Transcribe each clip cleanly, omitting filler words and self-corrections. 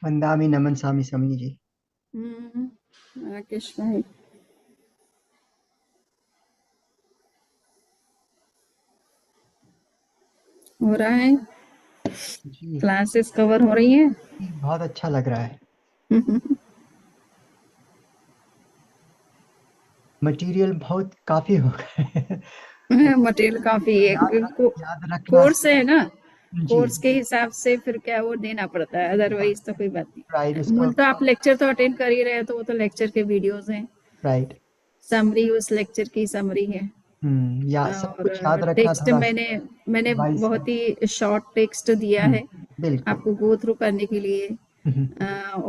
वंदामी नमन स्वामी समनी जी। राकेश भाई, हो रहा है, जी क्लासेस कवर हो रही हैं। बहुत अच्छा लग रहा है। मटेरियल बहुत काफी हो गए। मटेरियल काफी याद रखना कोर्स है ना, जी कोर्स के हिसाब से फिर क्या वो देना पड़ता है, अदरवाइज तो कोई बात राइट नहीं। इसको मूल तो आप लेक्चर तो अटेंड कर ही रहे हैं, तो वो तो लेक्चर के वीडियोस हैं, राइट समरी उस लेक्चर की समरी है। या सब कुछ याद और रखना टेक्स्ट थोड़ा मैंने वाइज बहुत ही शॉर्ट टेक्स्ट दिया है बिल्कुल। आपको गो थ्रू करने के लिए।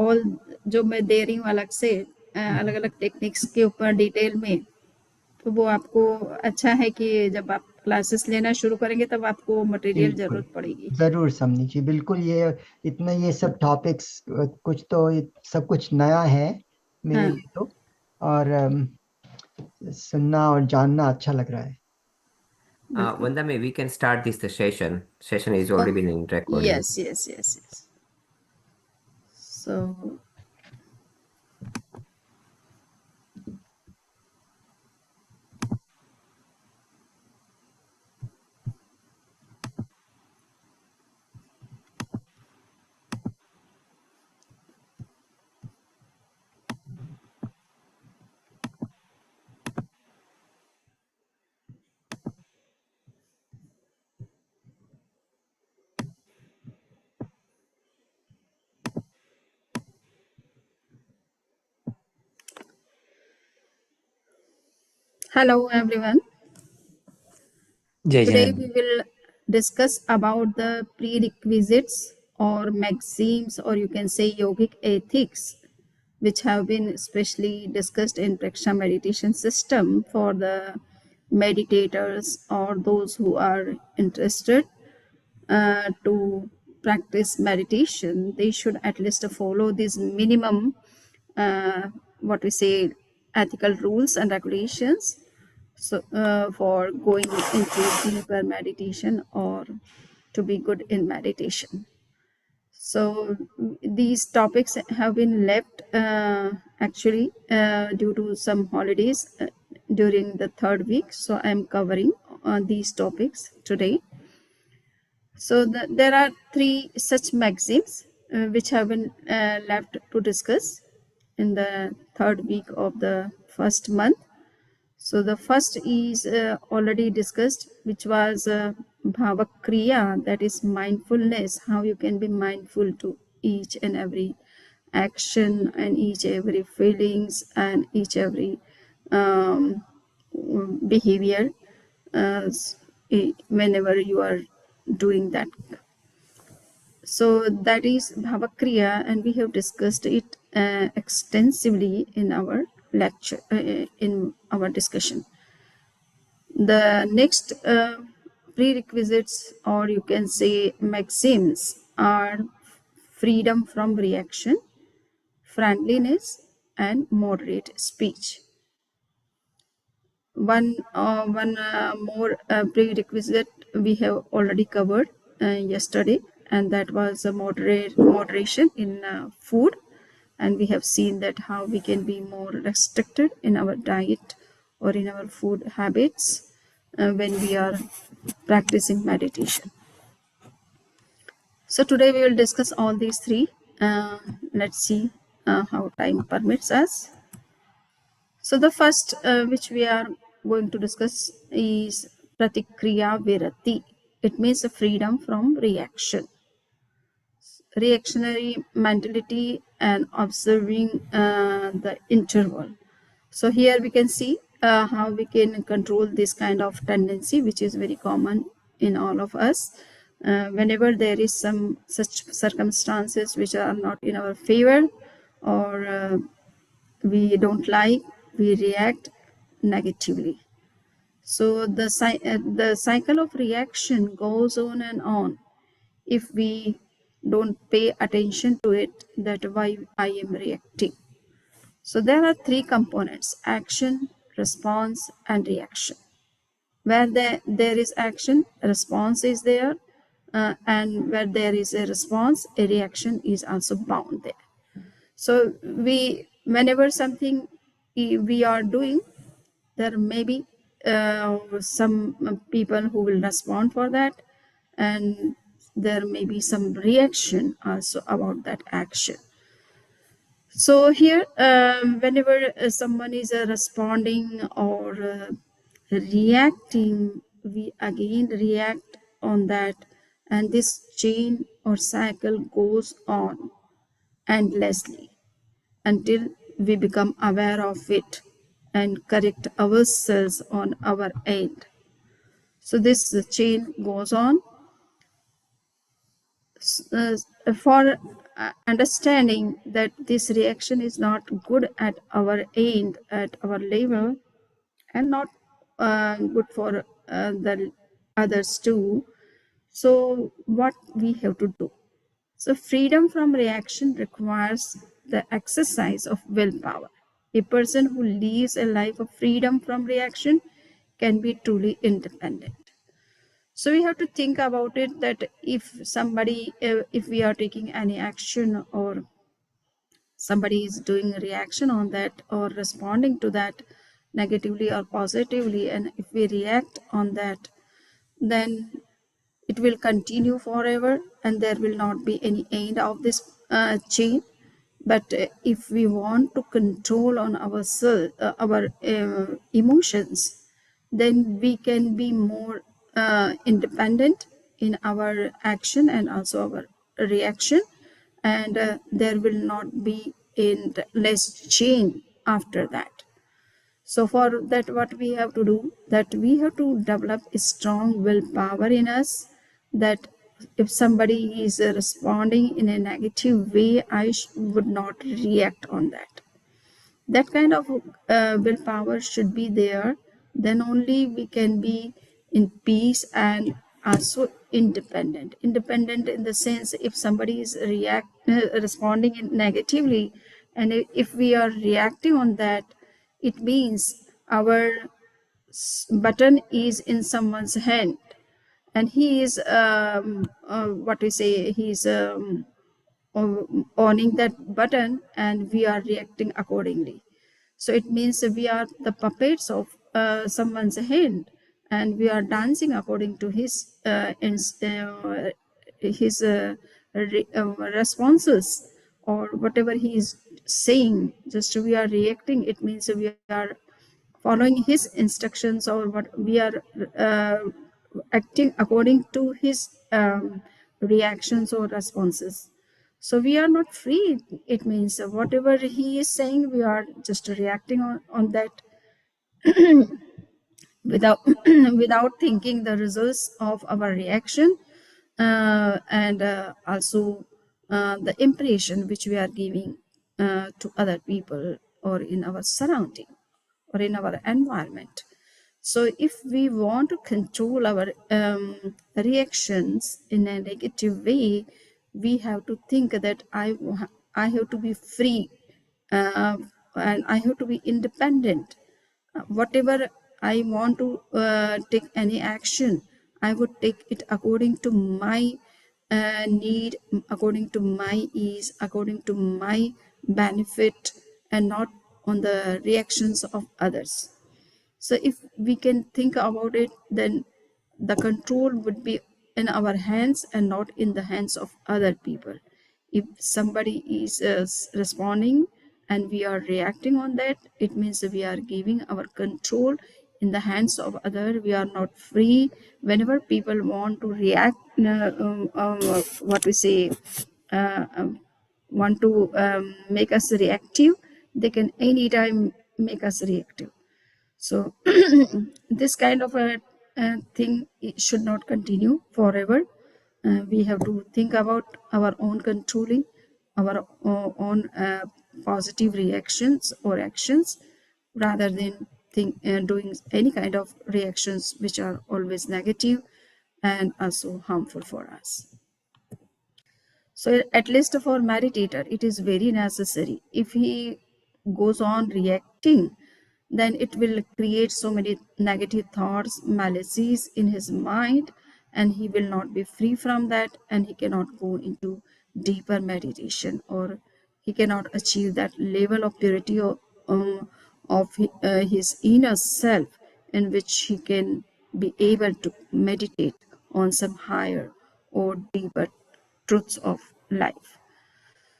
ऑल जो मैं दे रही हूँ अलग से, अलग अलग टेक्निक्स के ऊपर डिटेल में, तो वो आपको अच्छा है कि जब आप क्लासेस लेना शुरू करेंगे तब आपको मटेरियल बिल्कुल जरूरत पड़ेगी। जरूर समझी जी, बिल्कुल ये इतना ये सब टॉपिक्स कुछ तो सब कुछ नया है मेरे हाँ, लिए तो। और सुनना और जानना अच्छा लग रहा है। बिल्कुल। Vandame, we can start this the session. Session is already been in recording. Yes yes yes yes. So hello everyone. Jai Today Jain. we will discuss about the prerequisites or maxims, or you can say yogic ethics, which have been especially discussed in Preksha meditation system for the meditators or those who are interested to practice meditation. They should at least follow these minimum, what we say, ethical rules and regulations, so for going into deeper meditation or to be good in meditation. So these topics have been left actually due to some holidays during the third week, so I'm covering these topics today. So there are three such maxims which have been left to discuss in the third week of the first month. So the first is already discussed, which was Bhavakriya, that is mindfulness, how you can be mindful to each and every action and each every feelings and each every um, behavior whenever you are doing that. So that is Bhavakriya, and we have discussed it extensively in our lecture, in our discussion. The next prerequisites, or you can say maxims, are freedom from reaction, friendliness, and moderate speech. One more prerequisite we have already covered yesterday, and that was a moderation in food. And we have seen that how we can be more restricted in our diet or in our food habits when we are practicing meditation. So today we will discuss all these three. Let's see how time permits us. So the first which we are going to discuss is Pratikriya Virati. It means the freedom from reaction, reactionary mentality, and observing the interval. So here we can see how we can control this kind of tendency, which is very common in all of us. Whenever there is some such circumstances which are not in our favor, or we don't like, we react negatively. So the cycle of reaction goes on and on if we don't pay attention to it, that why I am reacting. So there are three components: action, response, and reaction. Where there is action, response is there. and where there is a response, a reaction is also bound there. So whenever something we are doing, there may be some people who will respond for that, and there may be some reaction also about that action. So here, whenever someone is responding or reacting, we again react on that, and this chain or cycle goes on endlessly until we become aware of it and correct ourselves on our end. So this chain goes on. For understanding that this reaction is not good at our end, at our level, and not good for the others too. So what we have to do? So freedom from reaction requires the exercise of willpower. A person who lives a life of freedom from reaction can be truly independent. So we have to think about it, that if somebody, if we are taking any action or somebody is doing a reaction on that or responding to that negatively or positively, and if we react on that, then it will continue forever and there will not be any end of this chain. But if we want to control on our emotions, then we can be more independent in our action and also our reaction, and there will not be less chain after that. So for that, what we have to do, that we have to develop a strong willpower in us, that if somebody is responding in a negative way, I would not react on that. That kind of willpower should be there. Then only we can be in peace and also independent. Independent in the sense, if somebody is responding negatively, and if we are reacting on that, it means our button is in someone's hand, and he is what we say, he's owning that button, and we are reacting accordingly. So it means we are the puppets of someone's hand, and we are dancing according to his responses, or whatever he is saying. Just we are reacting. It means we are following his instructions, or what we are uh, acting according to his reactions or responses. So we are not free. It means whatever he is saying, we are just reacting on that without without thinking the results of our reaction, and also the impression which we are giving to other people or in our surrounding or in our environment. So if we want to control our reactions in a negative way, we have to think that I have to be free, and I have to be independent. Whatever I want to take any action, I would take it according to my need, according to my ease, according to my benefit, and not on the reactions of others. So if we can think about it, then the control would be in our hands and not in the hands of other people. If somebody is responding and we are reacting on that, it means we are giving our control in the hands of other. We are not free. Whenever people want to react, what we say, want to make us reactive, they can anytime make us reactive. So this kind of a thing, it should not continue forever. We have to think about our own controlling, our own positive reactions or actions, rather than doing any kind of reactions which are always negative and also harmful for us. So at least for meditator, it is very necessary. If he goes on reacting, then it will create so many negative thoughts, malices in his mind, and he will not be free from that, and he cannot go into deeper meditation, or he cannot achieve that level of purity of his inner self, in which he can be able to meditate on some higher or deeper truths of life.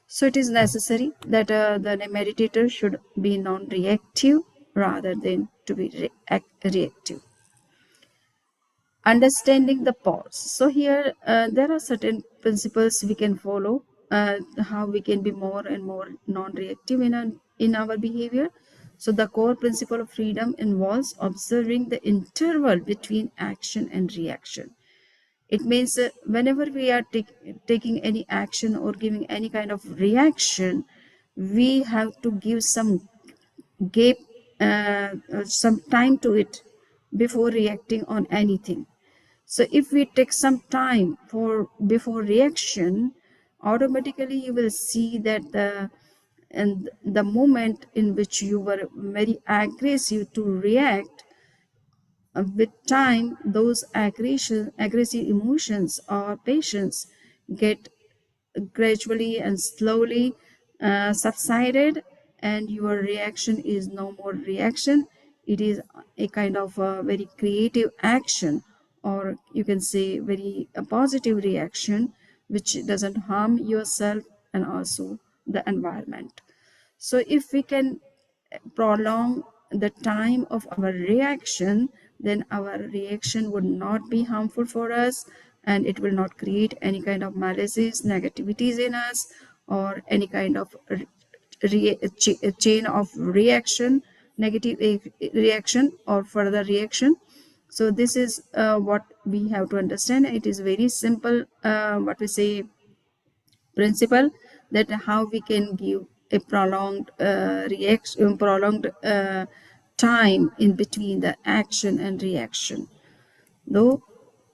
So it is necessary that the meditator should be non-reactive rather than to be reactive. Understanding the pause. So here there are certain principles we can follow, how we can be more and more non-reactive in our behavior. So the core principle of freedom involves observing the interval between action and reaction. It means whenever we are taking any action or giving any kind of reaction, we have to give some gap, some time to it before reacting on anything. So if we take some time for before reaction, automatically you will see that the moment in which you were very aggressive to react, with time those aggressive emotions or passions get gradually and slowly subsided, and your reaction is no more reaction. It is a kind of a very creative action, or you can say very a positive reaction, which doesn't harm yourself and also the environment. So if we can prolong the time of our reaction, then our reaction would not be harmful for us, and it will not create any kind of malices, negativities in us, or any kind of chain of reaction, negative reaction or further reaction. So this is what we have to understand. It is very simple, what we say, principle, that how we can give a prolonged reaction, prolonged time in between the action and reaction. Though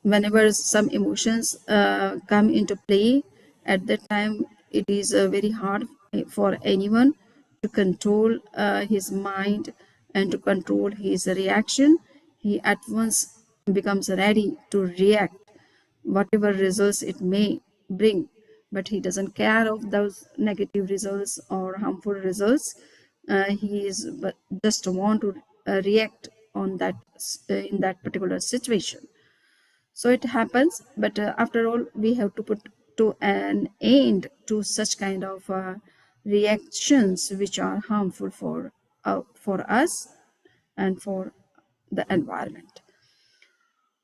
whenever some emotions come into play, at that time it is very hard for anyone to control his mind and to control his reaction. He at once becomes ready to react whatever results it may bring, but he doesn't care of those negative results or harmful results. He is but just want to react on that in that particular situation. So it happens, but after all, we have to put to an end to such kind of reactions which are harmful for us and for the environment.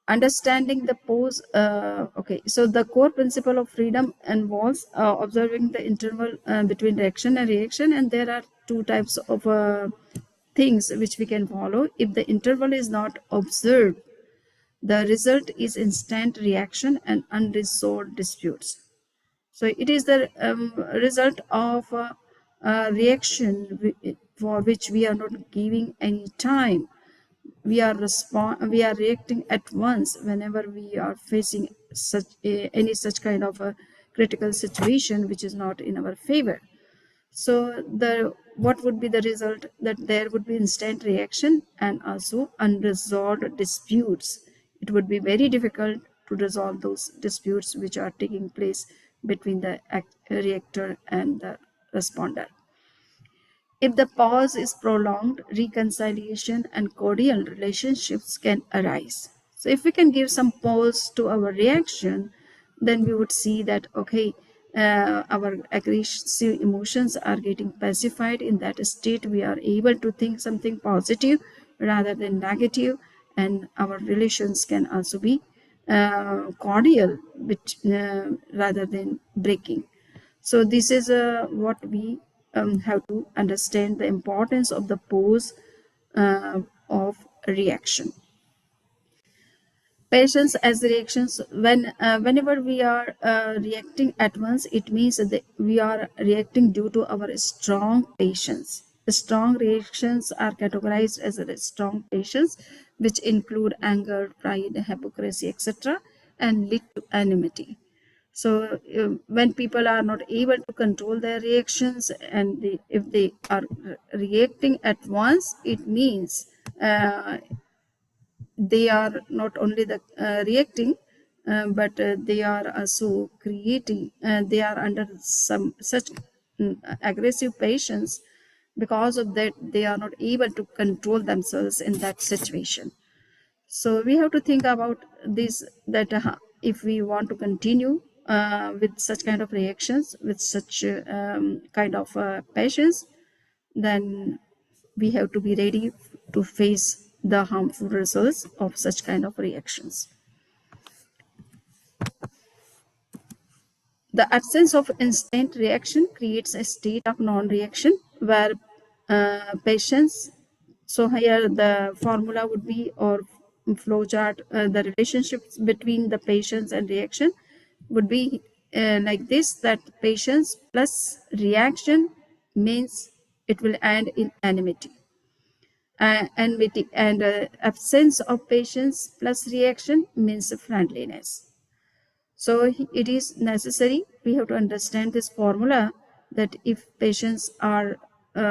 Understanding the pose. Okay, so the core principle of freedom involves observing the interval between reaction and reaction, and there are two types of things which we can follow. If the interval is not observed, the result is instant reaction and unresolved disputes. So it is the result of reaction for which we are not giving any time. We are reacting at once whenever we are facing any such kind of a critical situation which is not in our favor. So what would be the result? That there would be instant reaction and also unresolved disputes. It would be very difficult to resolve those disputes which are taking place between the reactor and the responder. If the pause is prolonged, reconciliation and cordial relationships can arise. So if we can give some pause to our reaction, then we would see that, okay, our aggressive emotions are getting pacified. In that state, we are able to think something positive rather than negative, and our relations can also be cordial, rather than breaking. So this is what we have to understand, the importance of the pose of reaction. Patience as reactions. Whenever we are reacting at once, it means that we are reacting due to our strong patience. Strong reactions are categorized as a strong patience, which include anger, pride, hypocrisy, etc., and lead to enmity. So when people are not able to control their reactions, and if they are reacting at once, it means they are not only the reacting, but they are also creating, they are under some such aggressive patience. Because of that, they are not able to control themselves in that situation. So we have to think about this, that if we want to continue with such kind of reactions, with such kind of patience, then we have to be ready to face the harmful results of such kind of reactions. The absence of instant reaction creates a state of non-reaction where patience. So here the formula would be, or flow chart, the relationships between the patience and reaction would be like this: that patience plus reaction means it will end in enmity. Enmity and absence of patience plus reaction means friendliness. So it is necessary, we have to understand this formula, that if patients are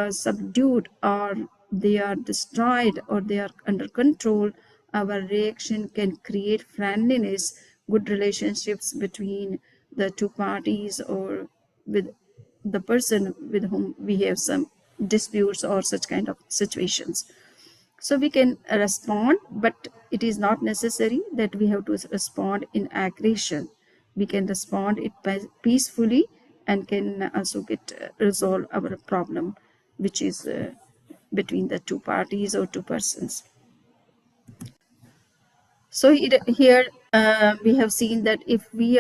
subdued, or they are destroyed, or they are under control, our reaction can create friendliness, good relationships between the two parties, or with the person with whom we have some disputes or such kind of situations. So we can respond, but it is not necessary that we have to respond in aggression. We can respond it peacefully, and can also get resolve our problem, which is between the two parties or two persons. So here we have seen that if we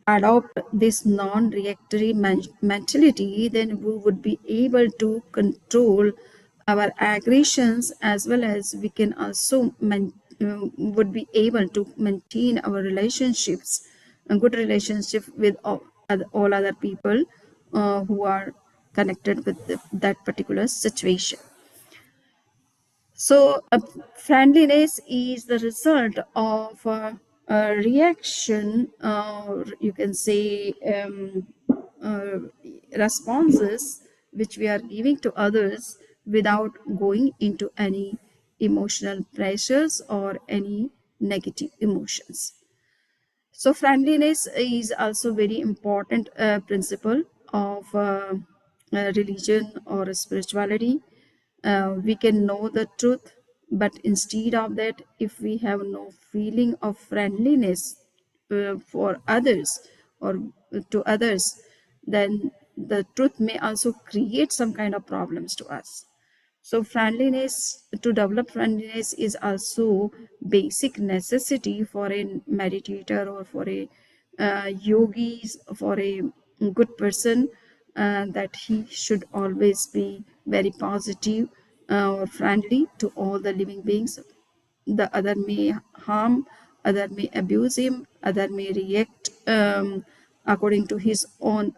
adopt this non-reactory mentality, then we would be able to control our aggressions, as well as we can also would be able to maintain our relationships, a good relationship with all other people who are connected with that particular situation. So, friendliness is the result of a reaction, or you can say uh, responses which we are giving to others without going into any emotional pressures or any negative emotions. So friendliness is also very important principle of religion or spirituality. We can know the truth, but instead of that, if we have no feeling of friendliness for others, or to others, then the truth may also create some kind of problems to us. So friendliness, to develop friendliness, is also basic necessity for a meditator, or for a yogis, for a good person, that he should always be very positive or friendly to all the living beings. The other may harm, other may abuse him, other may react according to his own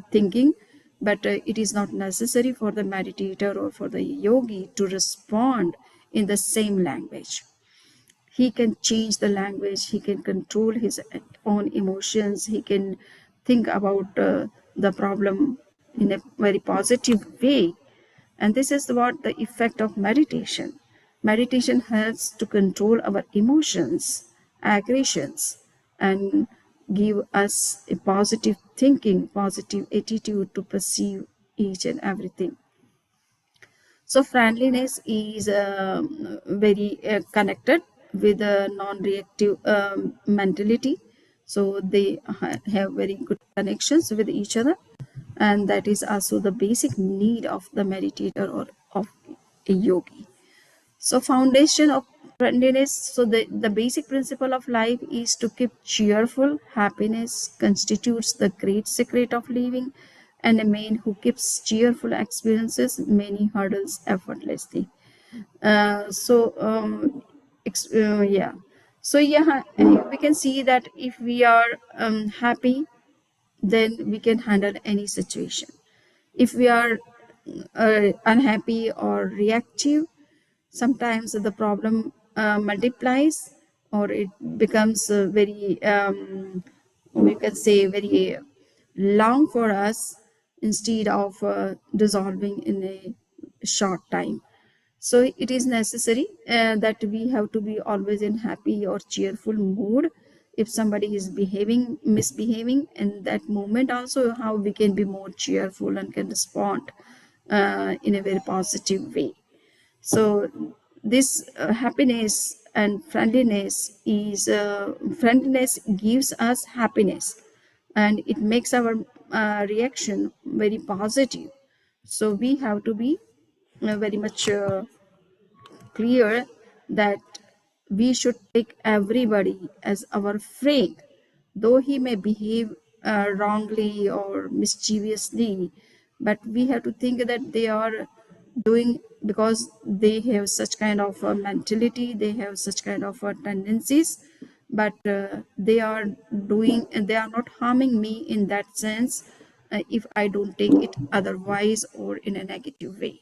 thinking, but it is not necessary for the meditator or for the yogi to respond in the same language. He can change the language, he can control his own emotions, he can think about the problem in a very positive way. And this is what the effect of meditation. Meditation helps to control our emotions, aggressions, and give us a positive thinking, positive attitude to perceive each and everything. So friendliness is very connected with a non-reactive mentality. So they have very good connections with each other, and that is also the basic need of the meditator or of a yogi. So foundation of friendliness. So the basic principle of life is to keep cheerful. Happiness constitutes the great secret of living, and a man who keeps cheerful experiences many hurdles effortlessly. Yeah. So yeah, we can see that if we are happy, then we can handle any situation. If we are unhappy or reactive, sometimes the problem multiplies, or it becomes very we can say very long for us, instead of dissolving in a short time. So it is necessary that we have to be always in happy or cheerful mood if somebody is misbehaving in that moment, also how we can be more cheerful and can respond in a very positive way. So this happiness and friendliness gives us happiness, and it makes our reaction very positive. So we have to be very much clear that we should take everybody as our friend, though he may behave wrongly or mischievously, but we have to think that they are doing because they have such kind of a mentality, they have such kind of tendencies, but they are doing and they are not harming me in that sense if I don't take it otherwise or in a negative way.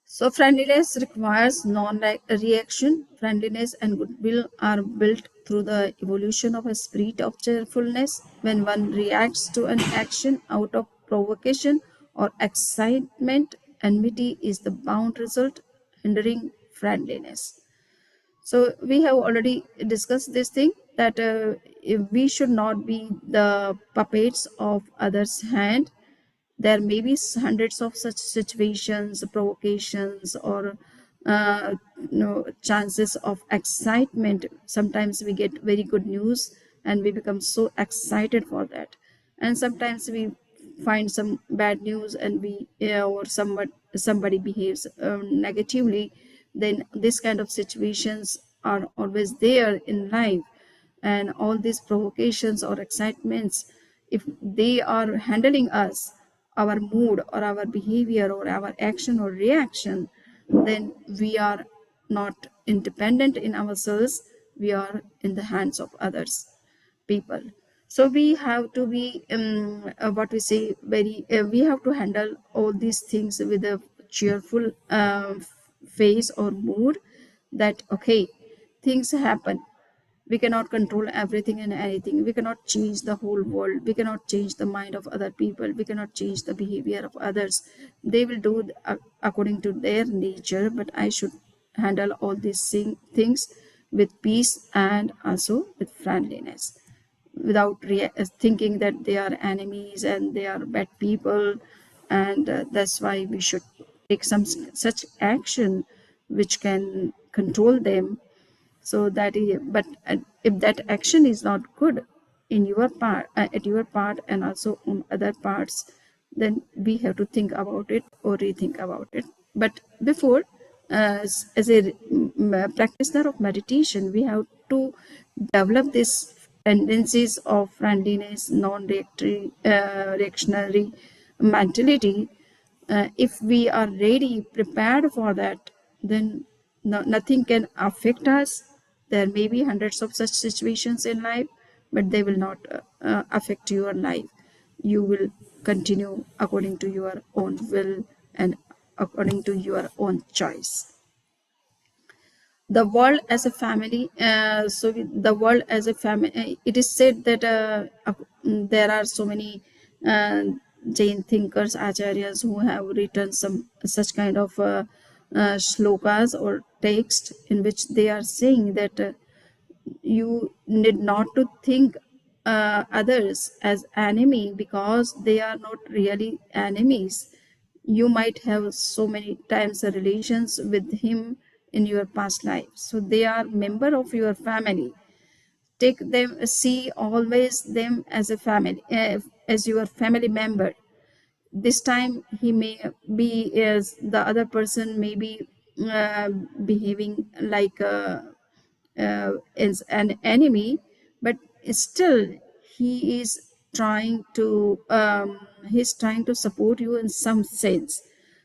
So friendliness requires non-reaction. Friendliness and goodwill are built through the evolution of a spirit of cheerfulness. When one reacts to an action out of provocation or excitement, enmity is the bound result, hindering friendliness. So we have already discussed this thing that we should not be the puppets of others' hand. There may be hundreds of such situations, provocations, or chances of excitement. Sometimes we get very good news and we become so excited for that, and sometimes we find some bad news and we or somebody behaves negatively. Then this kind of situations are always there in life, and all these provocations or excitements, if they are handling us, our mood or our behavior or our action or reaction, then we are not independent in ourselves, we are in the hands of others people. So we have to be what we say very we have to handle all these things with a cheerful face or mood, that okay, things happen, we cannot control everything and anything, we cannot change the whole world, we cannot change the mind of other people, we cannot change the behavior of others. They will do according to their nature, but I should handle all these things with peace and also with friendliness, without thinking that they are enemies and they are bad people. And that's why we should take some such action which can control them. So that is, but if that action is not good in your part, at your part and also on other parts, then we have to think about it or rethink about it. But before, as a practitioner of meditation, we have to develop these tendencies of friendliness, non-reactory reactionary mentality. If we are ready, prepared for that, then nothing can affect us. There may be hundreds of such situations in life, but they will not affect your life. You will continue according to your own will and according to your own choice. The world as a family, the world as a family, it is said that there are so many uh, Jain thinkers, acharyas, who have written some such kind of shlokas or text in which they are saying that you need not to think others as enemy, because they are not really enemies. You might have so many times relations with him in your past life, so they are member of your family. Take them, see always them as a family, as your family member. This time he may be, as the other person may be uh, behaving like is an enemy, but still he is trying to he's trying to support you in some sense.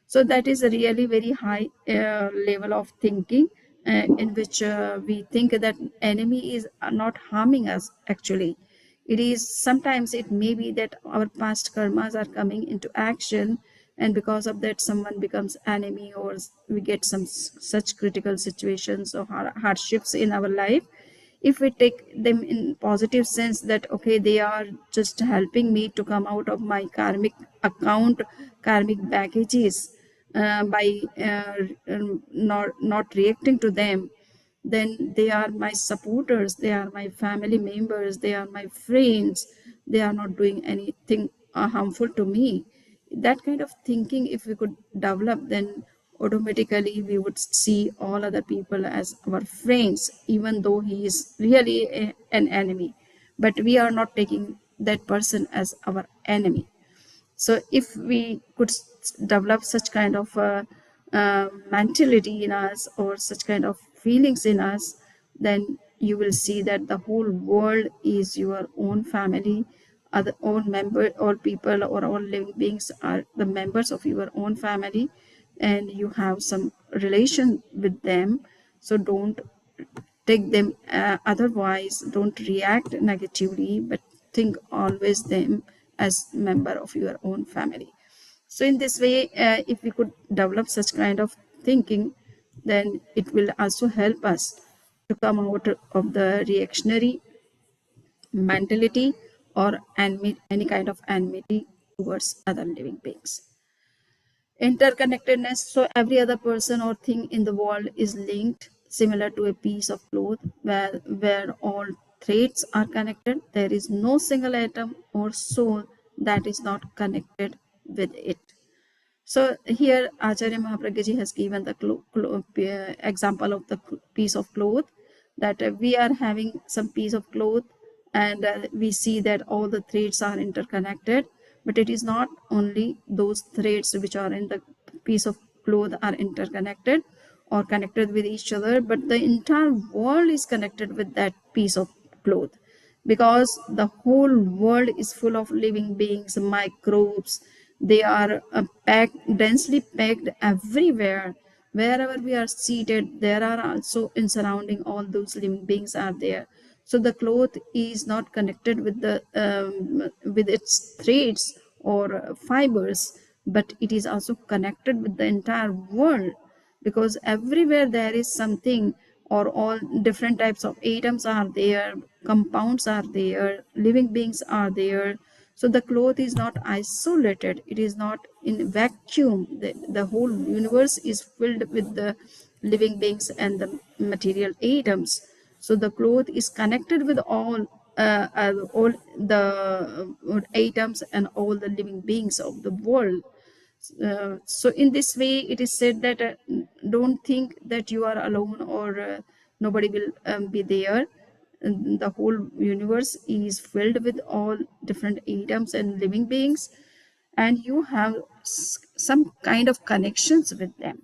So that is a really very high level of thinking, in which we think that enemy is not harming us. Actually, it is, sometimes it may be that our past karmas are coming into action, and because of that someone becomes enemy, or we get some such critical situations or hardships in our life. If we take them in positive sense, that okay, they are just helping me to come out of my karmic account, karmic baggages, by not reacting to them, then they are my supporters, they are my family members, they are my friends, they are not doing anything harmful to me. That kind of thinking, if we could develop, then automatically we would see all other people as our friends, even though he is really an enemy. But we are not taking that person as our enemy. So if we could develop such kind of mentality in us, or such kind of feelings in us, then you will see that the whole world is your own family. Other all member, all people, or all living beings are the members of your own family, and you have some relation with them. So don't take them otherwise, don't react negatively, but think always them as member of your own family. So in this way, if we could develop such kind of thinking, then it will also help us to come out of the reactionary mentality, or any kind of enmity towards other living beings. Interconnectedness, so every other person or thing in the world is linked, similar to a piece of cloth where all threads are connected. There is no single atom or soul that is not connected with it. So here Acharya Mahapragyaji has given the example of the piece of cloth, that we are having some piece of cloth, and we see that all the threads are interconnected, but it is not only those threads which are in the piece of cloth are interconnected or connected with each other, but the entire world is connected with that piece of cloth, because the whole world is full of living beings, microbes. They are packed, densely packed everywhere. Wherever we are seated, there are also in surrounding all those living beings are there. So the cloth is not connected with the with its threads or fibers, but it is also connected with the entire world, because everywhere there is something, or all different types of atoms are there, compounds are there, living beings are there. So the cloth is not isolated, it is not in vacuum. The whole universe is filled with the living beings and the material atoms. So the cloth is connected with all the atoms and all the living beings of the world. So in this way, it is said that don't think that you are alone, or nobody will be there. And the whole universe is filled with all different atoms and living beings, and you have some kind of connections with them.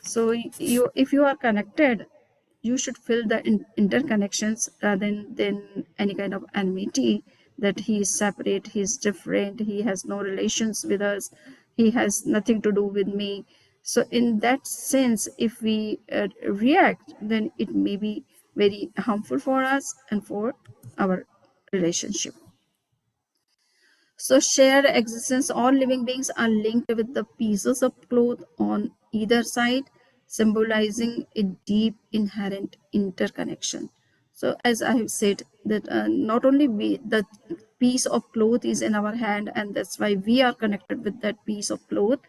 So you, if you are connected, you should feel the interconnections rather than any kind of enmity, that he is separate, he is different, he has no relations with us, he has nothing to do with me. So in that sense, if we react, then it may be very harmful for us and for our relationship. So shared existence, all living beings are linked with the pieces of cloth on either side, symbolizing a deep inherent interconnection. So as I have said, that not only we, the piece of cloth is in our hand, and that's why we are connected with that piece of cloth,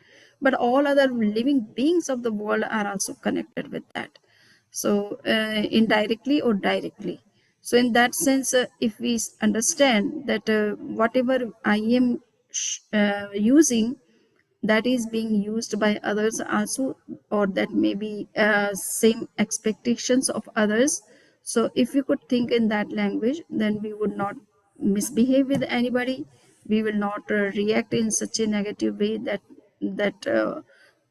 but all other living beings of the world are also connected with that. So indirectly or directly. So in that sense, if we understand that whatever I am using, that is being used by others also, or that may be same expectations of others. So if we could think in that language, then we would not misbehave with anybody, we will not react in such a negative way that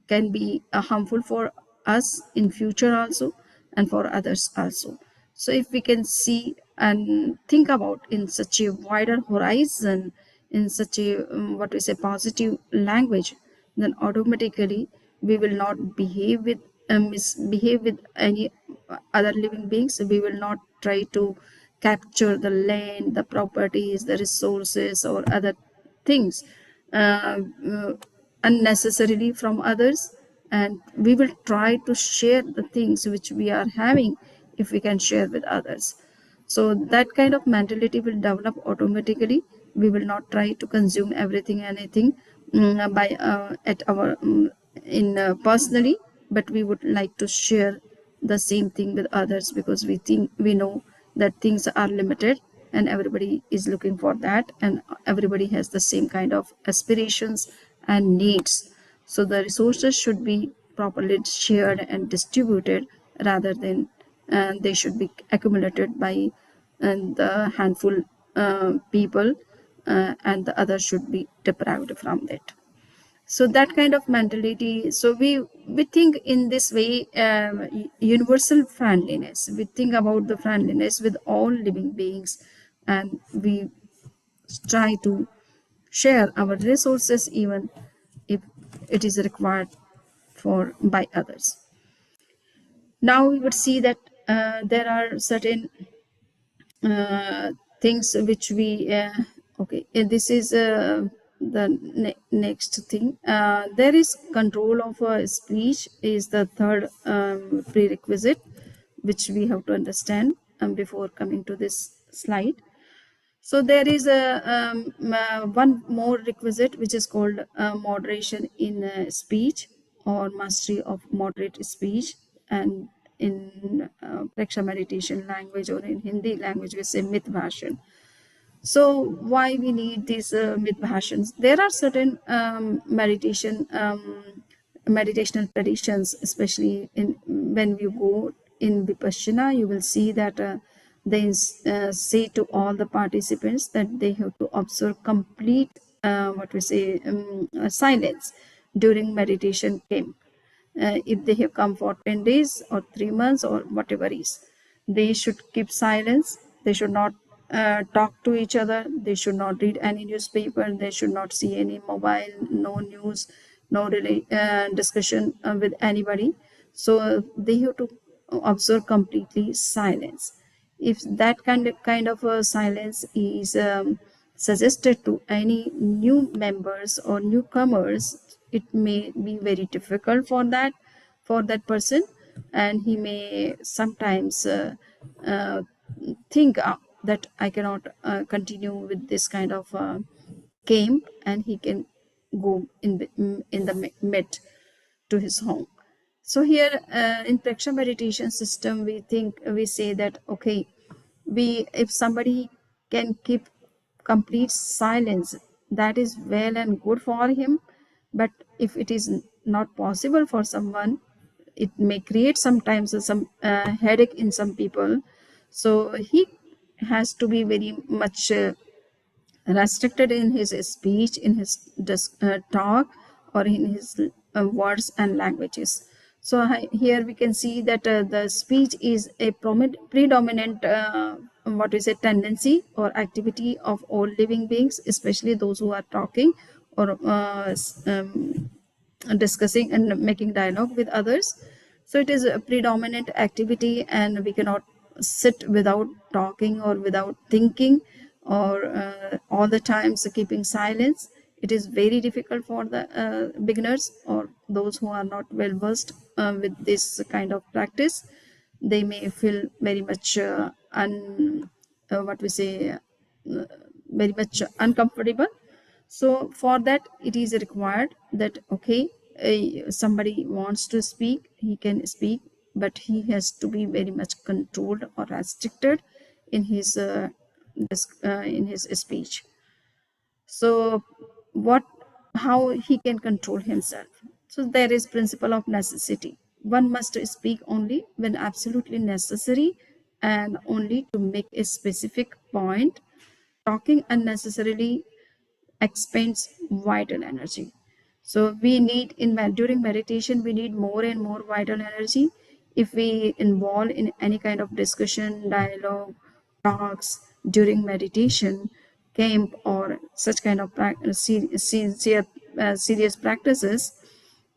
can be harmful for us in future also, and for others also. So if we can see and think about in such a wider horizon, in such a what we say positive language, then automatically we will not behave with misbehave with any other living beings. We will not try to capture the land, the properties, the resources, or other things uh, uh, unnecessarily from others, and we will try to share the things which we are having, if we can share with others. So that kind of mentality will develop automatically. We will not try to consume everything, anything by at our in personally, but we would like to share the same thing with others, because we know that things are limited and everybody is looking for that, and everybody has the same kind of aspirations and needs. So the resources should be properly shared and distributed, rather than they should be accumulated by the handful people, and the others should be deprived from that. So that kind of mentality, so we think in this way, universal friendliness, we think about the friendliness with all living beings, and we try to share our resources even if it is required for by others. Now we would see that there are certain things which we okay, this is the next thing. There is control of speech is the third prerequisite, which we have to understand before coming to this slide. So there is a one more requisite, which is called moderation in speech, or mastery of moderate speech. And in Preksha meditation language, or in Hindi language, we say mit bhashan. So why we need these midbhashans? There are certain meditational traditions, especially in when you go in Vipassana, you will see that they say to all the participants that they have to observe complete what we say silence during meditation camp. If they have come for 10 days or 3 months or whatever is, they should keep silence. They should not talk to each other. They should not read any newspaper. They should not see any mobile, no news, no discussion with anybody. So they have to observe completely silence. If that kind of silence is suggested to any new members or newcomers, it may be very difficult for that person, and he may sometimes think that I cannot continue with this kind of camp, and he can go in the mid to his home. So here in Preksha meditation system, we say that okay, if somebody can keep complete silence, that is well and good for him. But if it is not possible for someone, it may create sometimes some headache in some people. So he has to be very much restricted in his speech, in his talk, or in his words and languages. So here we can see that the speech is a predominant what we say tendency or activity of all living beings, especially those who are talking or discussing and making dialogue with others. So it is a predominant activity, and we cannot sit without talking or without thinking, or all the times keeping silence. It is very difficult for the beginners or those who are not well versed with this kind of practice. They may feel very much what we say very much uncomfortable. So for that, it is required that okay, somebody wants to speak, he can speak, but he has to be very much controlled or restricted in his speech. So what, how he can control himself? So there is principle of necessity. One must speak only when absolutely necessary, and only to make a specific point. Talking unnecessarily expends vital energy. So we need during meditation, we need more and more vital energy. If we involve in any kind of discussion, dialogue, talks during meditation camp, or such kind of serious practices,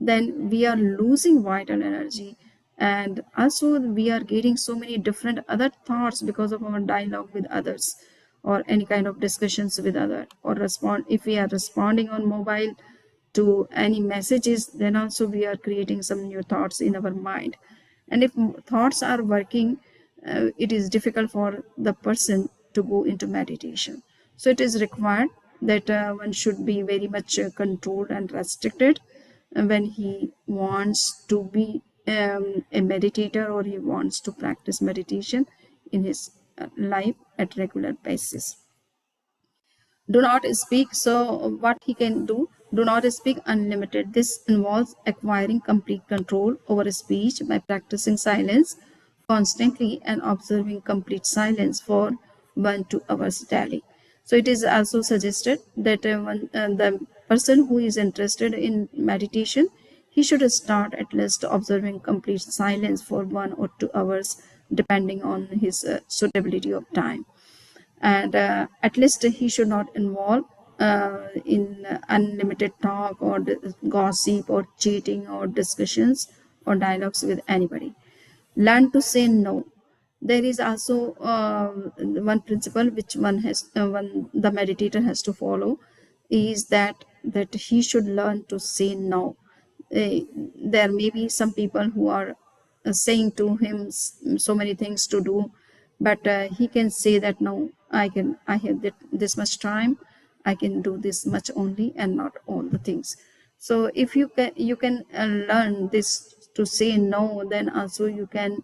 then we are losing vital energy, and also we are getting so many different other thoughts because of our dialogue with others, or any kind of discussions with other, or respond if we are responding on mobile to any messages, then also we are creating some new thoughts in our mind. And if thoughts are working, it is difficult for the person to go into meditation. So it is required that one should be very much controlled and restricted when he wants to be a meditator or he wants to practice meditation in his life at regular basis. Do not speak. So what he can do not speak unlimited. This involves acquiring complete control over speech by practicing silence constantly and observing complete silence for 1-2 hours daily. So it is also suggested that the person who is interested in meditation, he should start at least observing complete silence for 1 or 2 hours depending on his suitability of time. And at least he should not involve in unlimited talk or gossip or cheating or discussions or dialogues with anybody. Learn to say no. There is also one principle which one the meditator has to follow, is that he should learn to say no. There may be some people who are saying to him so many things to do, but he can say that no, I have this much time, I can do this much only and not all the things. So if you can learn this to say no, then also you can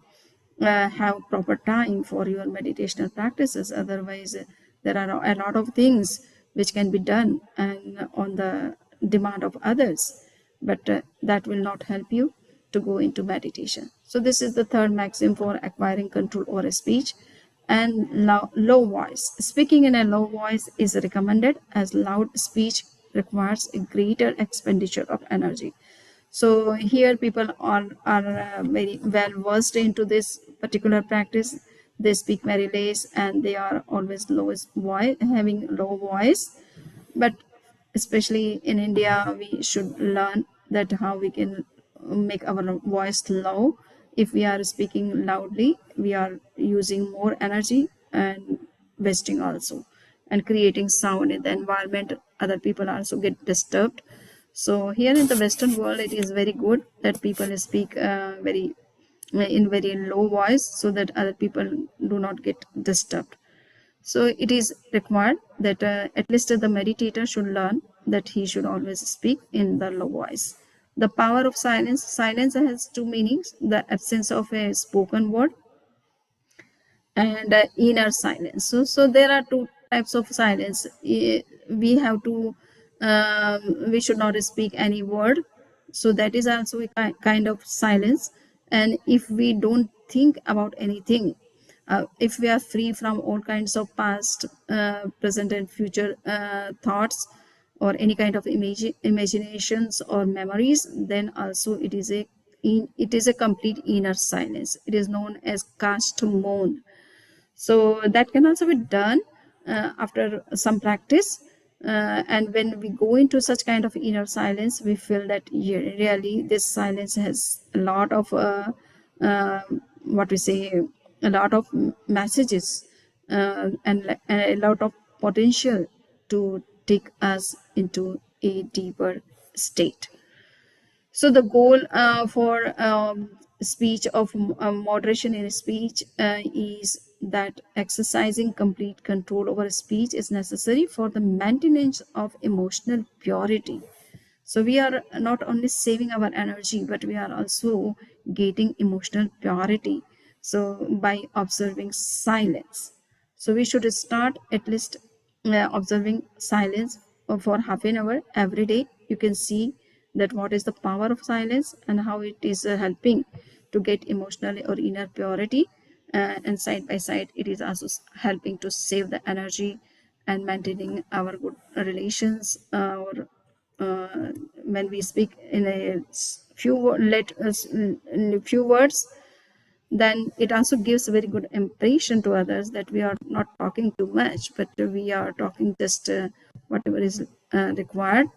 have proper time for your meditational practices. Otherwise there are a lot of things which can be done and on the demand of others, but that will not help you to go into meditation. So this is the third maxim for acquiring control over speech. And low voice. Speaking in a low voice is recommended, as loud speech requires a greater expenditure of energy. So here people are very well versed into this particular practice. They speak very less and they are always lowest voice, having low voice. But especially in India, we should learn that how we can make our voice low. If we are speaking loudly, we are using more energy and wasting also, and creating sound in the environment. Other people also get disturbed. So here in the Western world, it is very good that people speak in very low voice so that other people do not get disturbed. So it is required that at least the meditator should learn that he should always speak in the low voice. The power of silence. Silence has two meanings: the absence of a spoken word and inner silence. So there are two types of silence. We have to we should not speak any word, so that is also a kind of silence. And if we don't think about anything, if we are free from all kinds of past, present and future thoughts, or any kind of imaginations or memories, then also it is a complete inner silence. It is known as cast moan. So that can also be done after some practice. And when we go into such kind of inner silence, we feel that really this silence has a lot of what we say, a lot of messages, and a lot of potential to take us into a deeper state. So the goal for speech of moderation in speech is that exercising complete control over speech is necessary for the maintenance of emotional purity. So we are not only saving our energy, but we are also getting emotional purity. So by observing silence. So we should start at least observing silence for half an hour every day. You can see that what is the power of silence and how it is helping to get emotional or inner purity. And side by side, it is also helping to save the energy and maintaining our good relations, or when we speak in a few words, then it also gives a very good impression to others that we are not talking too much, but we are talking just whatever is required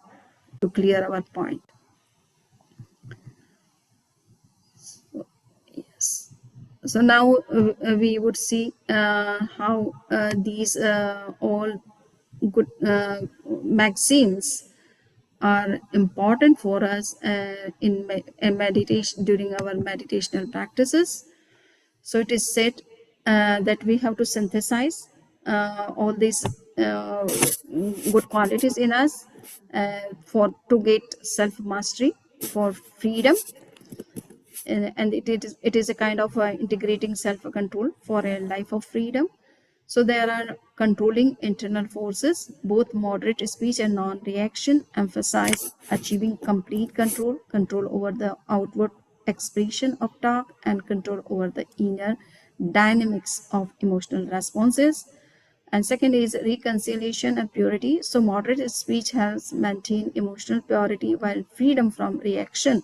to clear our point. Yes. So now we would see how these all good maxims are important for us in meditation, during our meditational practices. So it is said that we have to synthesize all these good qualities in us for to get self mastery, for freedom, and it is a kind of integrating self-control for a life of freedom. So there are controlling internal forces. Both moderate speech and non-reaction emphasize achieving complete control over the outward expression of talk, and control over the inner dynamics of emotional responses. And second is reconciliation and purity. So moderate speech helps maintain emotional purity, while freedom from reaction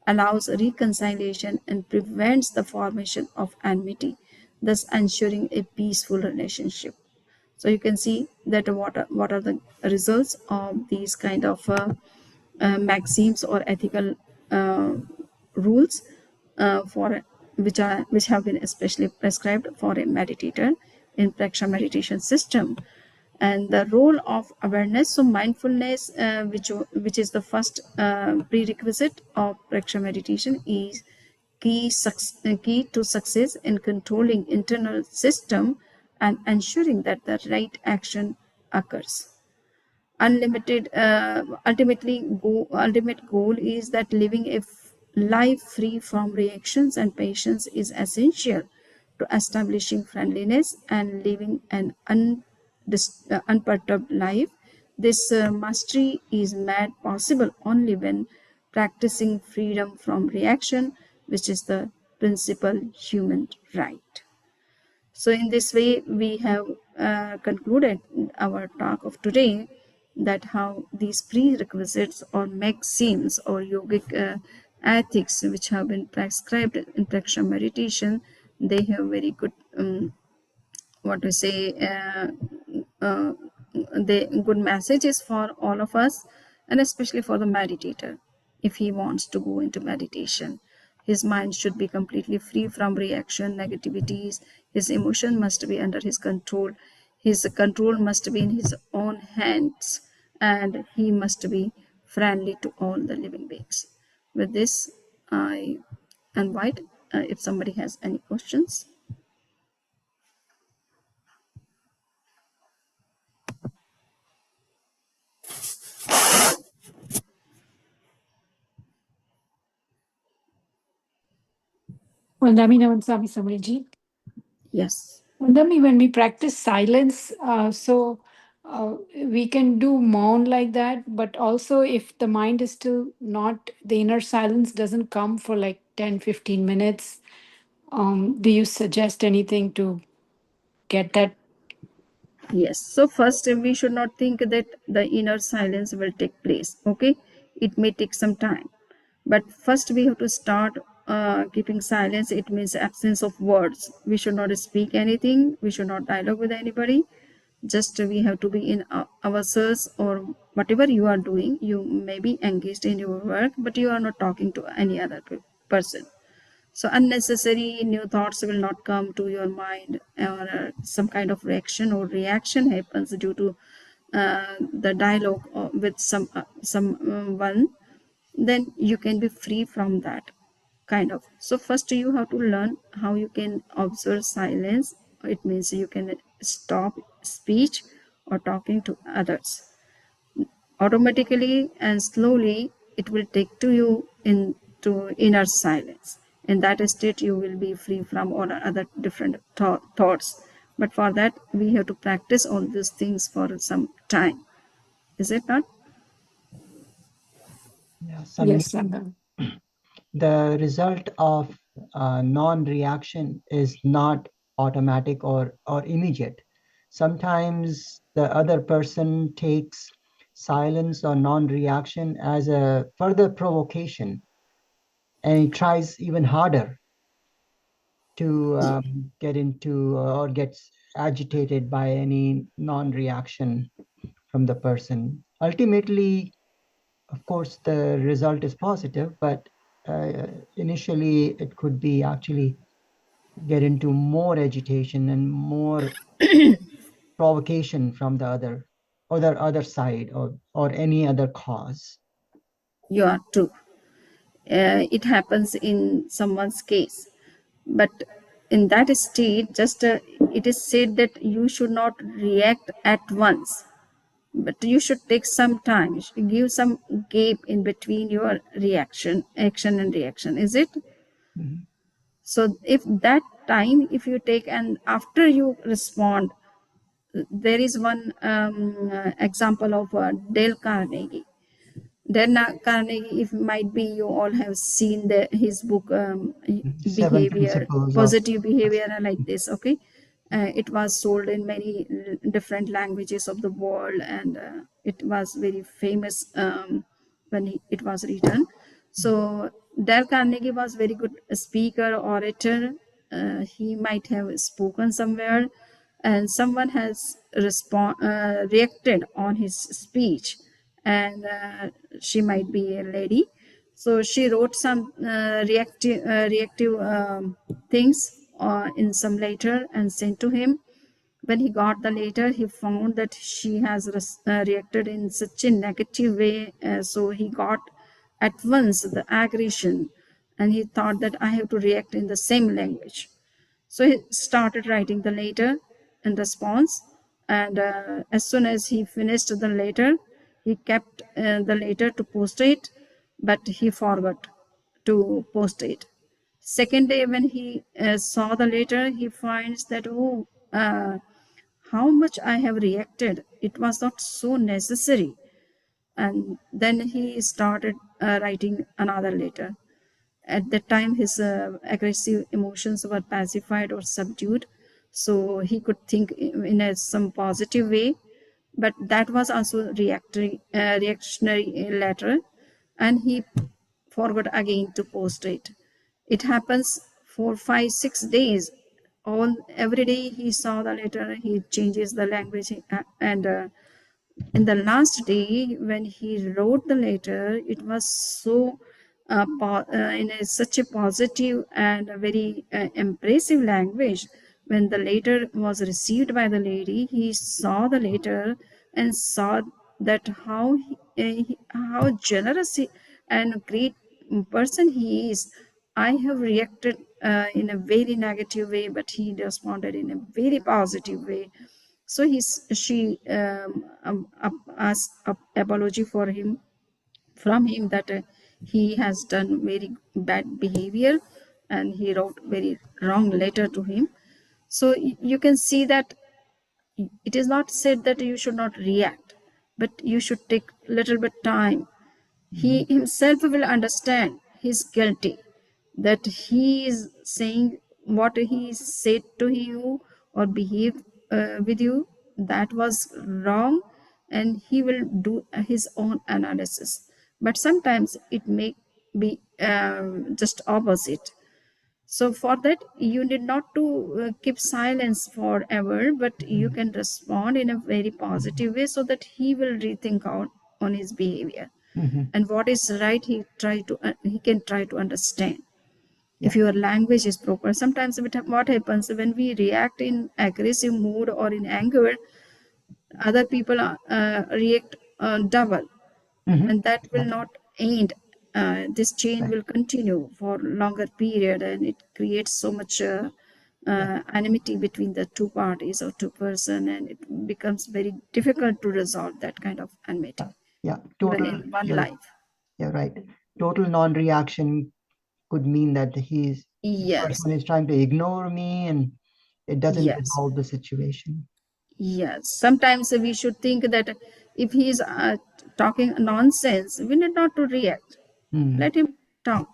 allows reconciliation and prevents the formation of enmity, thus ensuring a peaceful relationship. So you can see that what are the results of these kind of maxims or ethical uh, rules for which have been especially prescribed for a meditator in Preksha meditation system. And the role of awareness, so mindfulness, which is the first prerequisite of Preksha meditation, is key to success in controlling internal system and ensuring that the right action occurs. Ultimate goal is that living a life free from reactions and patience is essential to establishing friendliness and living an unperturbed life. This mastery is made possible only when practicing freedom from reaction, which is the principal human right. So in this way, we have concluded our talk of today, that how these prerequisites or maxims or yogic ethics which have been prescribed in Preksha meditation, they have very good what to say uh, the good messages for all of us, and especially for the meditator. If he wants to go into meditation, his mind should be completely free from reaction negativities. His emotion must be under his control. His control must be in his own hands, and he must be friendly to all the living beings. With this, I invite if somebody has any questions. Vandami Namansami Samaji. Yes. Vandami, when we practice silence, we can do moan like that, but also if the mind is still not, the inner silence doesn't come for like 10-15 minutes, do you suggest anything to get that? Yes. So first, we should not think that the inner silence will take place. Okay, it may take some time, but first we have to start keeping silence. It means absence of words. We should not speak anything. We should not dialogue with anybody. Just we have to be in ourselves, or whatever you are doing. You may be engaged in your work, but you are not talking to any other person. So unnecessary new thoughts will not come to your mind, or some kind of reaction happens due to the dialogue with someone, then you can be free from that kind of. So first you have to learn how you can observe silence. It means you can stop speech or talking to others automatically, and slowly it will take to you into inner silence. In that state you will be free from all other different thoughts, but for that we have to practice all these things for some time. Is it not? Yeah, Samani, Yes, Vandami. the result of non-reaction is not automatic or immediate. Sometimes the other person takes silence or non-reaction as a further provocation, and he tries even harder to get into or gets agitated by any non-reaction from the person. Ultimately, of course, the result is positive, but initially it could be actually get into more agitation and more provocation from the other side, or any other cause. You are true. It happens in someone's case, but in that state, just it is said that you should not react at once, but you should take some time. You should give some gap in between your action and reaction. Is it? So if that time, if you take and after you respond, there is one example of Dale Carnegie. Carnegie, if might be you all have seen his book, Seven behavior, principles of positive behavior, like this. Okay, it was sold in many different languages of the world, and it was very famous when it was written. So Dale Carnegie was very good speaker, orator. He might have spoken somewhere, and someone has reacted on his speech, and she might be a lady. So she wrote some reactive things in some letter and sent to him. When he got the letter, he found that she has reacted in such a negative way. So he got at once the aggression, and he thought that I have to react in the same language. So he started writing the letter in response, and as soon as he finished the letter, he kept the letter to post it, but he forgot to post it. Second day, when he saw the letter, he finds that, oh, how much I have reacted. It was not so necessary. And then he started writing another letter. At that time, his aggressive emotions were pacified or subdued, so he could think in some positive way. But that was also reactionary letter, and he forgot again to post it. It happens for 5-6 days. On every day he saw the letter, he changes the language, and in the last day when he wrote the letter, it was so such a positive and a very impressive language. When the letter was received by the lady, he saw the letter and saw that how generous and great person he is. I have reacted in a very negative way, but he responded in a very positive way. So she asked apology for him from him, that he has done very bad behavior, and he wrote very wrong letter to him. So you can see that it is not said that you should not react, but you should take little bit time. He himself will understand he's guilty, that he is saying what he said to you or behaved with you, that was wrong, and he will do his own analysis. But sometimes it may be just opposite. So for that, you need not to keep silence forever, but you can respond in a very positive way, so that he will rethink on his behavior. And what is right, he can try to understand. If your language is proper, sometimes what happens when we react in aggressive mood or in anger, other people react double, and that will not end. This chain will continue for longer period, and it creates so much enmity between the two parties or two person, and it becomes very difficult to resolve that kind of enmity, yeah, even total. in one life. Yeah, right. Total non-reaction could mean that the Yes, person is trying to ignore me, and it doesn't yes, resolve the situation. yes. Sometimes we should think that if he is talking nonsense, we need not to react. Let him talk.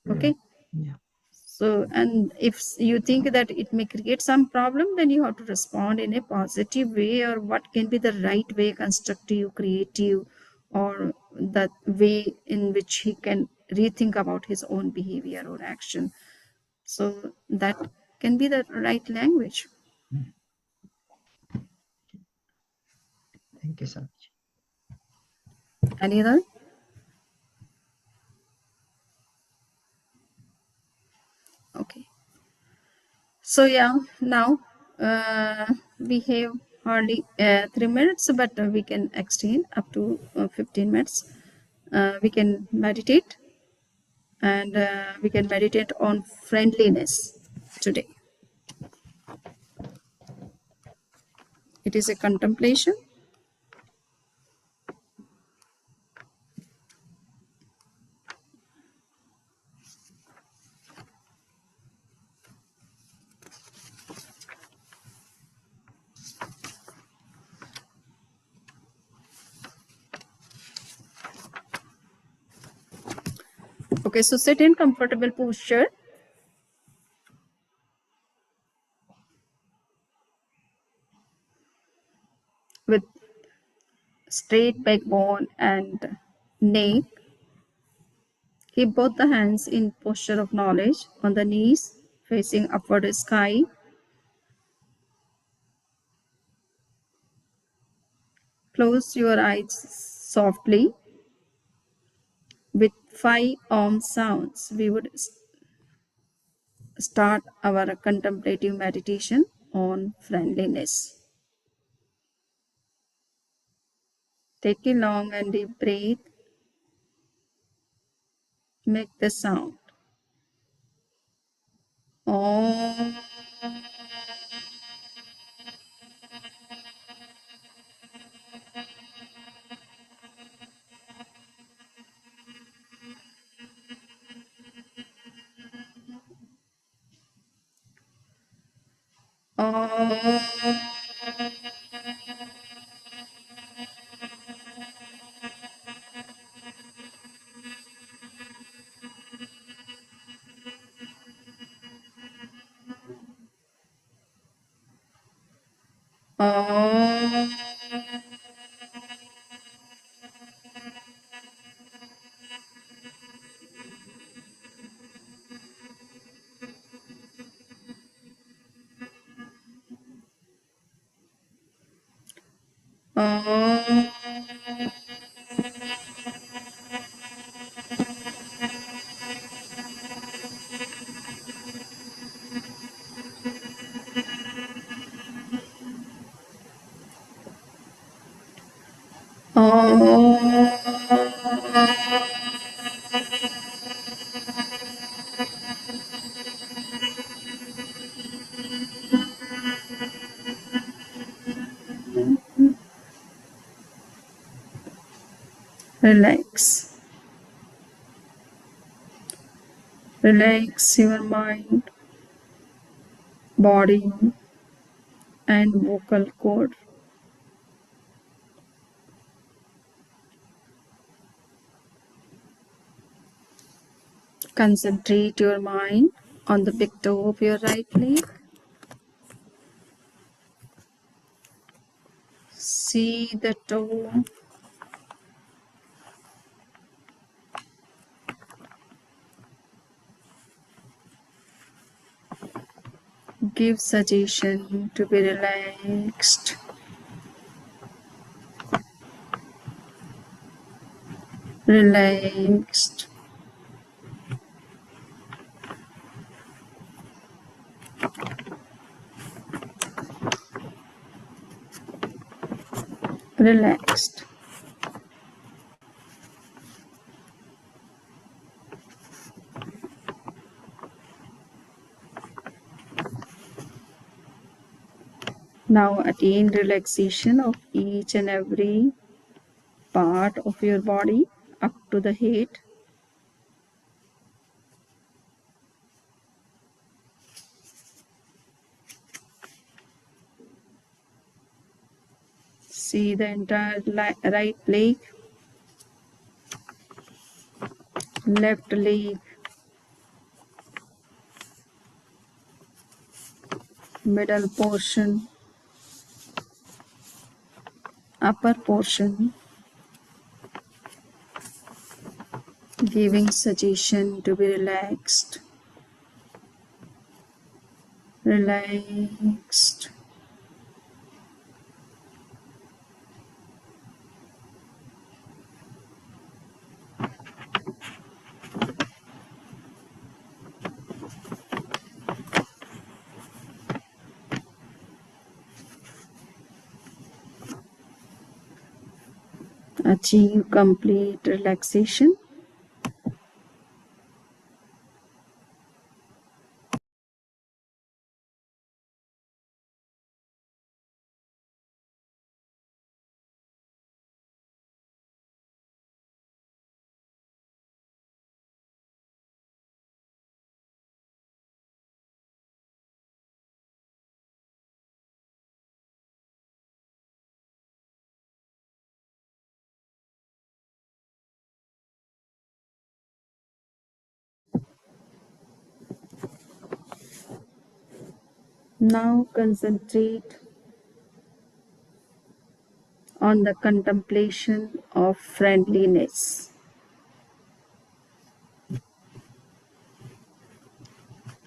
Okay. Yeah. So, and if you think that it may create some problem, then you have to respond in a positive way, or what can be the right way, constructive, creative, or the way in which he can rethink about his own behavior or action. So that can be the right language. Thank you so much. Any other? Okay. So yeah, now we have hardly 3 minutes, but we can extend up to 15 minutes. We can meditate, and we can meditate on friendliness today. It is a contemplation. Okay, so sit in comfortable posture. With straight backbone and neck. Keep both the hands in posture of knowledge on the knees, facing upward sky. Close your eyes softly. With 5 sounds, we would start our contemplative meditation on friendliness. Take a long and deep breath. Make the sound. Om. Om. Om. Om. Relax. Relax your mind, body, and vocal cord. Concentrate your mind on the big toe of your right leg. See the toe. Give suggestion to be relaxed. Relaxed. Relaxed. Now attain relaxation of each and every part of your body up to the head. See the entire right leg, left leg, middle portion, upper portion, giving suggestion to be relaxed. Relaxed. Achieve complete relaxation. Now concentrate on the contemplation of friendliness.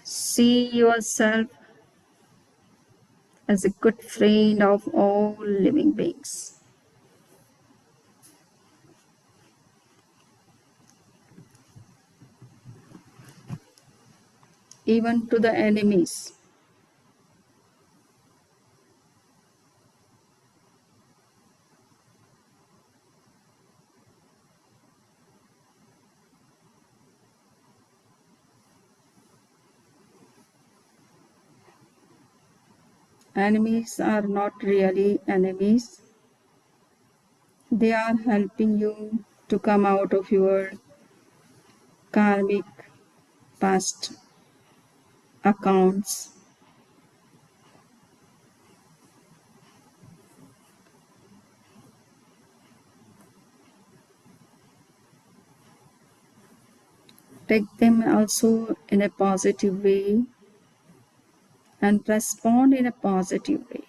See yourself as a good friend of all living beings. Even to the enemies. Enemies are not really enemies. They are helping you to come out of your karmic past accounts. Take them also in a positive way and respond in a positive way.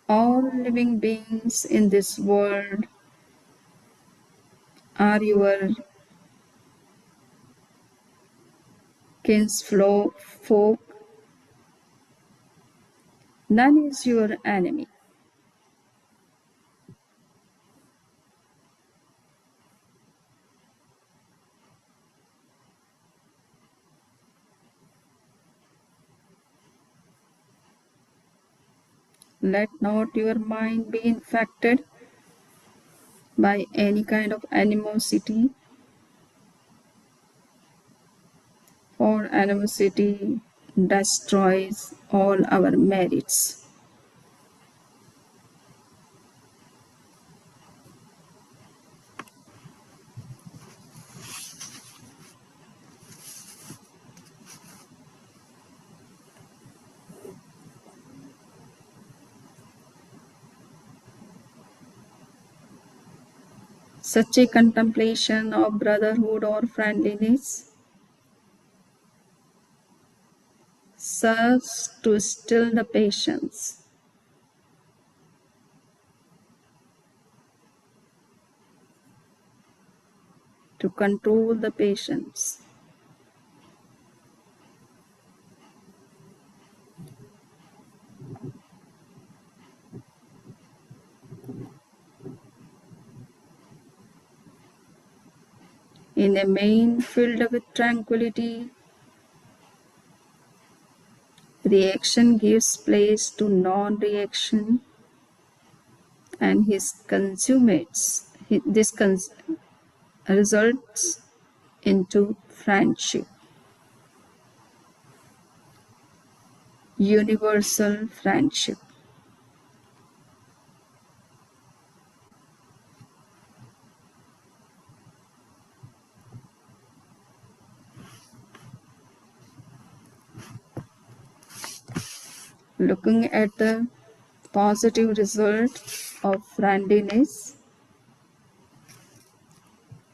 All living beings in this world are your kinsfolk. None is your enemy. Let not your mind be infected by any kind of animosity, for animosity destroys all our merits. Such a contemplation of brotherhood or friendliness serves to still the patience, to control the patience. In a mind filled with tranquility, reaction gives place to non-reaction, and results into friendship, universal friendship. Looking at the positive result of friendliness,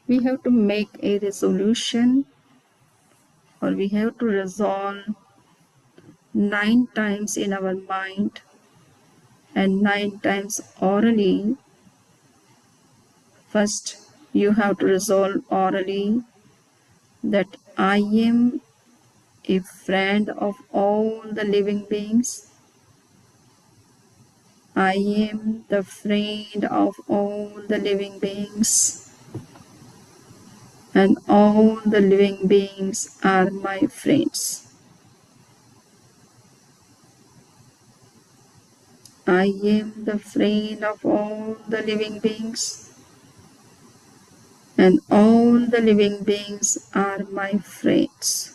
we have to make a resolution, or we have to resolve 9 times in our mind and 9 times orally. First, you have to resolve orally that I am a friend of all the living beings. I am the friend of all the living beings, and all the living beings are my friends. I am the friend of all the living beings, and all the living beings are my friends.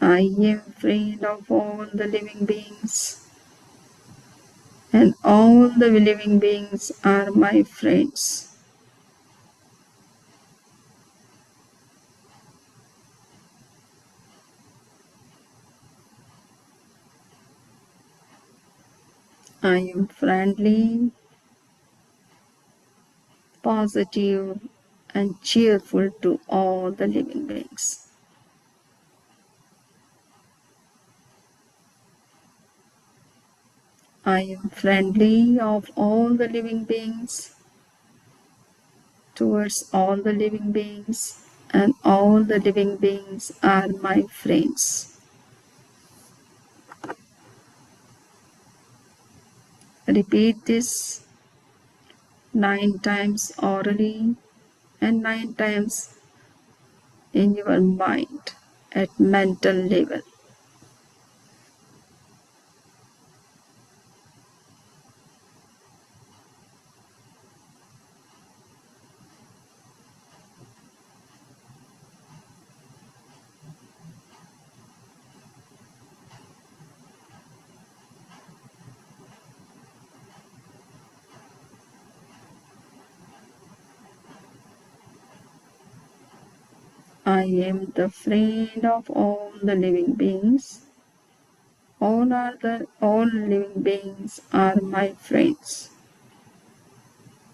I am friend of all the living beings, and all the living beings are my friends. I am friendly, positive, and cheerful to all the living beings. I am friendly of all the living beings, towards all the living beings, and all the living beings are my friends. Repeat this 9 times orally and 9 times in your mind at mental level. I am the friend of all the living beings. All living beings are my friends.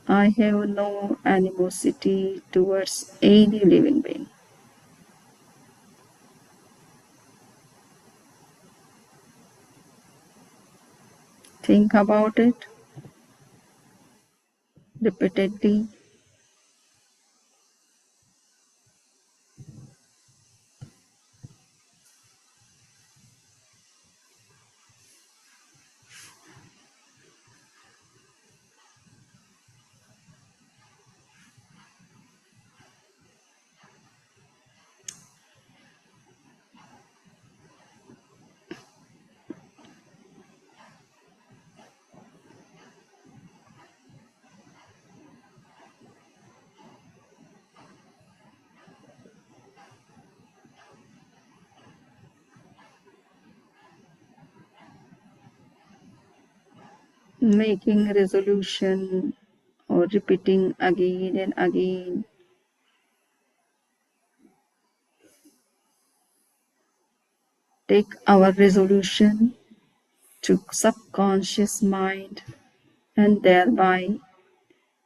I have no animosity towards any living being. Think about it repeatedly. Making resolution or repeating again and again. Take our resolution to subconscious mind and thereby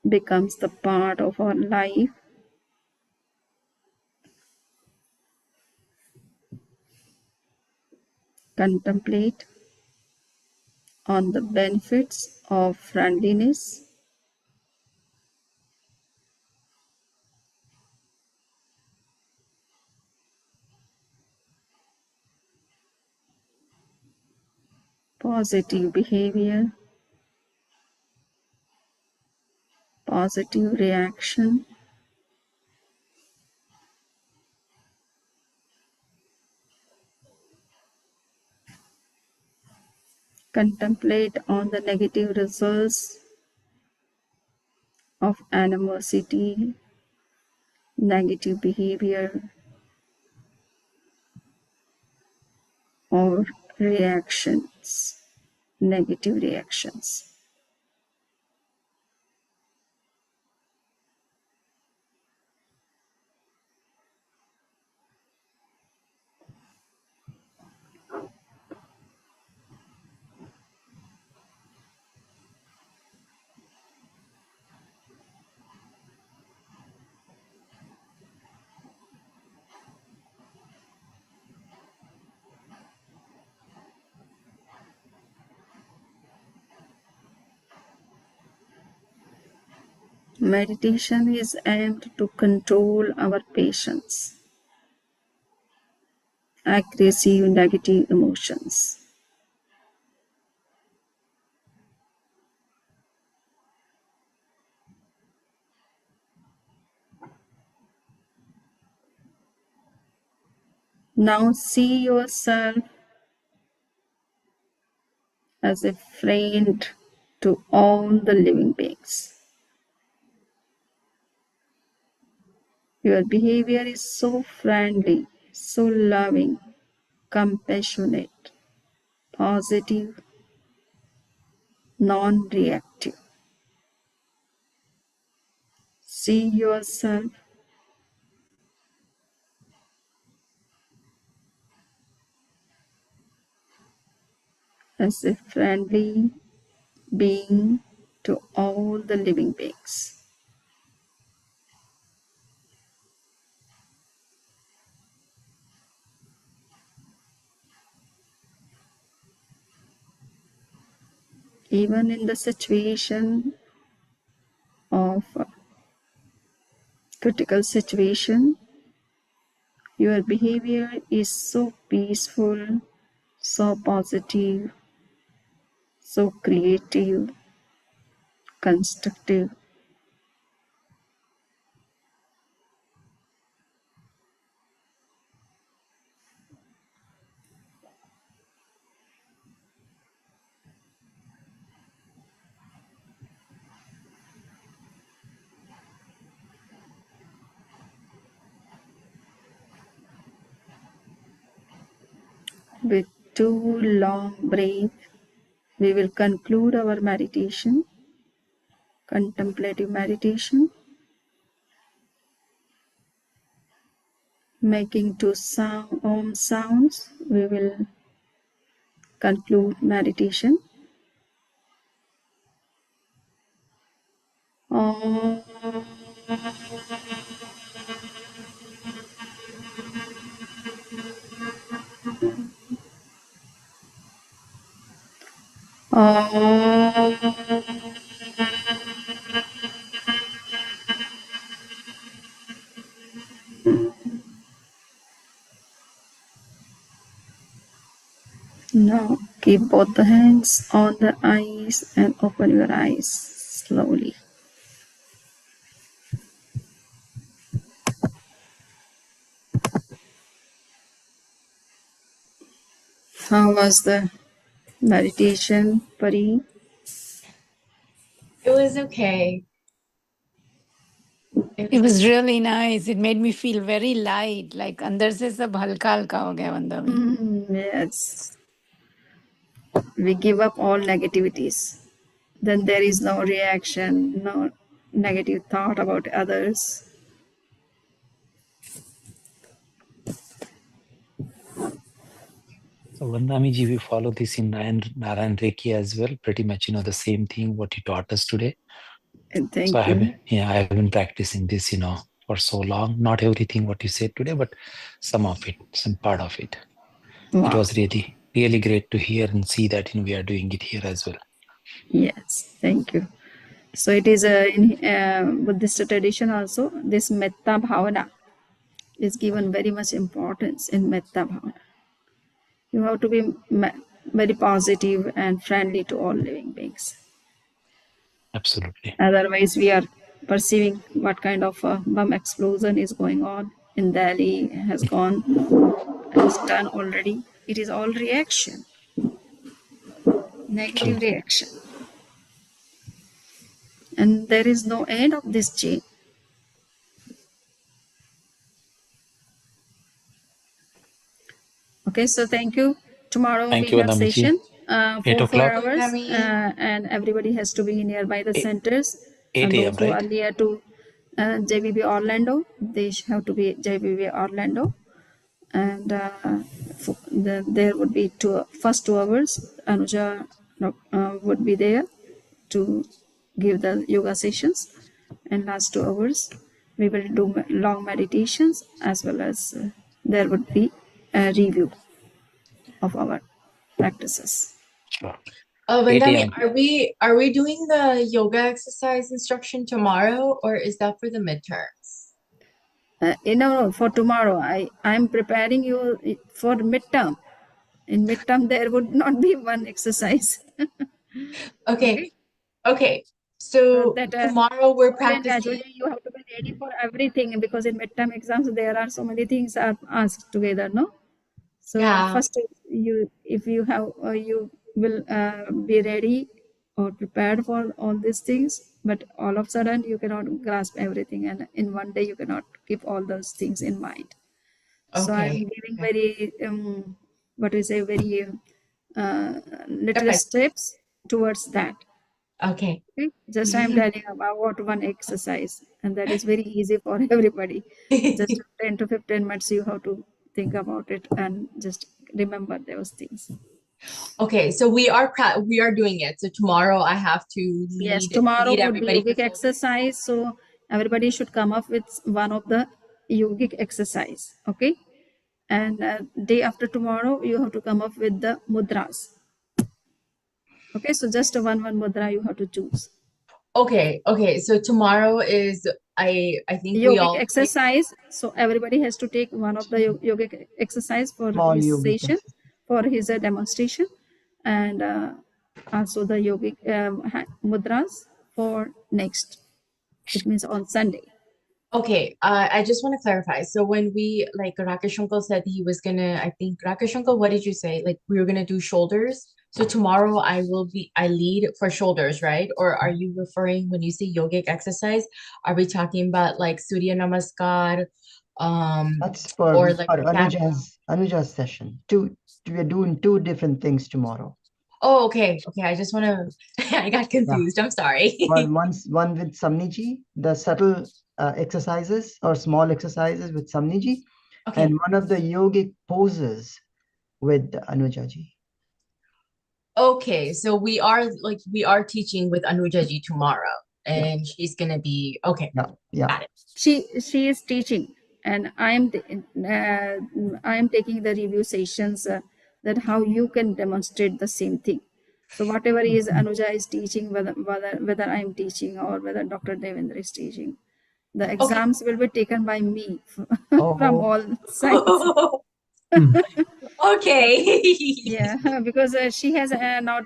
becomes the part of our life. Contemplate on the benefits of friendliness, positive behavior, positive reaction. Contemplate on the negative results of animosity, negative behavior, or reactions, negative reactions. Meditation is aimed to control our patience, aggressive negative emotions. Now see yourself as a friend to all the living beings. Your behavior is so friendly, so loving, compassionate, positive, non reactive. See yourself as a friendly, being to all the living beings. Even in the situation of critical situation, your behavior is so peaceful, so positive, so creative, constructive. With 2 long breaths, we will conclude our meditation, contemplative meditation, making 2 Om sounds. We will conclude meditation. Om. Now keep both the hands on the eyes and open your eyes slowly. How was the meditation, Pari? It was okay. It was really nice. It made me feel very light. Like अंदर से सब हल्का हल्का हो गया बंदा में. Yes. We give up all negativities. Then there is no reaction, no negative thought about others. So Vandami ji, we follow this in Narayan Reiki as well. Pretty much, the same thing what he taught us today. And thank So you. I have been practicing this, for so long. Not everything what you said today, but some of it, some part of it. Wow. It was really, really great to hear and see that we are doing it here as well. Yes, thank you. So it is in Buddhist tradition also, this metta bhavana is given very much importance in metta bhavana. You have to be very positive and friendly to all living beings. Absolutely. Otherwise, we are perceiving what kind of a bomb explosion is going on in Delhi, has done already. It is all reaction, negative True. reaction. And there is no end of this chain. Okay, so thank you. Tomorrow Thank we you, have Vandami ji. session 8 for 4 o'clock. hours, and everybody has to be nearby the centers. 8 a.m., Those who are right? near to JBB Orlando, they have to be JBB Orlando. And there would be first 2 hours. Anuja would be there to give the yoga sessions, and last 2 hours we will do long meditations, as well as there would be a review of our practices. Sure. Vandami, 8 a.m. are we doing the yoga exercise instruction tomorrow, or is that for the midterms? No, for tomorrow. I'm preparing you for midterm. In midterm, there would not be one exercise. Okay. So that tomorrow we're slowly and practicing. gradually you have to be ready for everything, because in midterm exams there are so many things are asked together, no? So Yeah. first if you have you will be ready or prepared for all these things, but all of a sudden you cannot grasp everything, and in one day you cannot keep all those things in mind. So I'm giving very what we say, very little steps towards that. Okay. Just I'm telling about one exercise, and that is very easy for everybody. Just 10 to 15 minutes you have to think about it and just remember those things. Okay, so we are doing it. So tomorrow I have to Yes, lead tomorrow would be everybody for yogic shoulders. exercise. So everybody should come up with one of the yogic exercise. Okay. And day after tomorrow, you have to come up with the mudras. Okay. So just one mudra you have to choose. Okay, so tomorrow is I think we Yogic all exercise. So everybody has to take one of the yogic exercise for Small his yogic session, exercise. for his demonstration, and also the yogic mudras for next. It means on Sunday. Okay, I just want to clarify. So when we like Rakesh uncle said he was gonna, I think Rakesh uncle, what did you say? Like we were gonna do shoulders. So tomorrow I lead for shoulders, right? Or are you referring when you say yogic exercise? Are we talking about like Surya Namaskar, That's or for like the cat? Anuja's session. We are doing two different things tomorrow. Oh, okay. I just want to. I got confused. I'm sorry. One with Samniji, the subtle exercises or small exercises with Samniji, Okay. and one of the yogic poses with Anujaji. Okay, so we are teaching with Anujaji tomorrow, and she's gonna be okay. Yeah. Got it. She is teaching, and I am taking the review sessions that how you can demonstrate the same thing. So whatever is Anuja is teaching, whether I am teaching or whether Dr. Devendra is teaching, the exams will be taken by me from all sides. Okay. Yeah, because she has not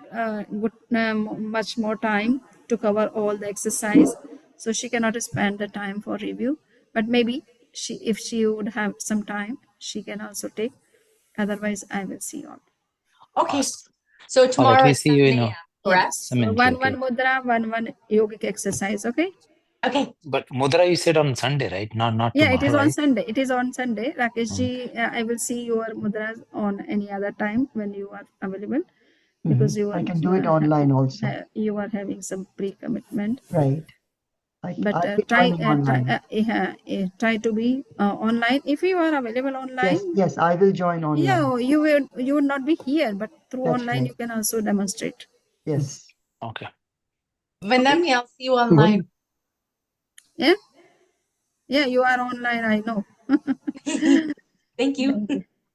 much more time to cover all the exercise, so she cannot spend the time for review. But maybe if she would have some time, she can also take. Otherwise, I will see all. Okay. Awesome. So All right, tomorrow we at see you 7 in a.m., correct? Yes. some So minute. one mudra, one yogic exercise. Okay. Okay. But mudra you said on Sunday, right? Not Yeah, tomorrow, it is on right? Sunday. It is on Sunday. Rakeshji, I will see your mudras on any other time when you are available, because you are I can do it online also. you are having some pre-commitment. Right. But I'll be joining online. try to be online if you are available online. Yes, I will join online. Yeah, you would not be here, but through That's online right. you can also demonstrate. Yes. Okay. Vandami, I'll see you online. Yeah, you are online. I know. Thank you.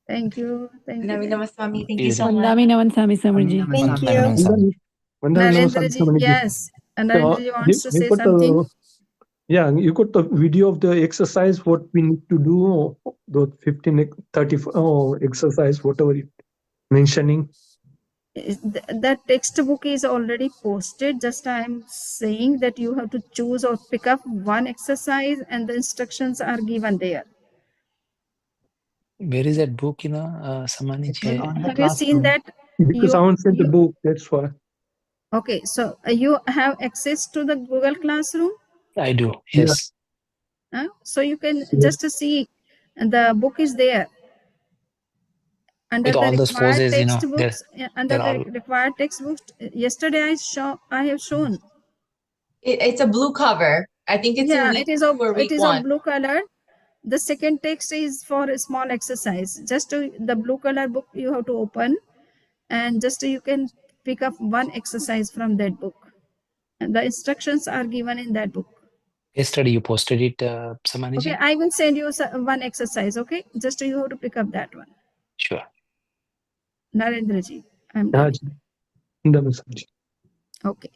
Thank you. Vandami Namaswami, thank you Is so much. Vandami Naman Samarji. Thank you. Narendraji, yes. And Narendraji wants to say something. Yeah, you got the video of the exercise, what we need to do, those 15, 30 exercise, whatever it mentioning. That textbook is already posted. Just I am saying that you have to choose or pick up one exercise, and the instructions are given there. Where is that book, Samani? Have you seen that? Because I haven't sent the book, that's why. Okay, so you have access to the Google Classroom? I do, yes. So you can just see, and the book is there. Under With the all those required poses, textbooks, under they're the all... required textbooks, yesterday I have shown. It's a blue cover. I think it's in week 2 or week 1. Of blue color. The second text is for a small exercise. Just the blue color book you have to open, and just you can pick up one exercise from that book. And the instructions are given in that book. Yesterday you posted it, Samani. Okay, I will send you one exercise. Okay, just you have to pick up that one. Sure. Narendraji, I'm done. Okay.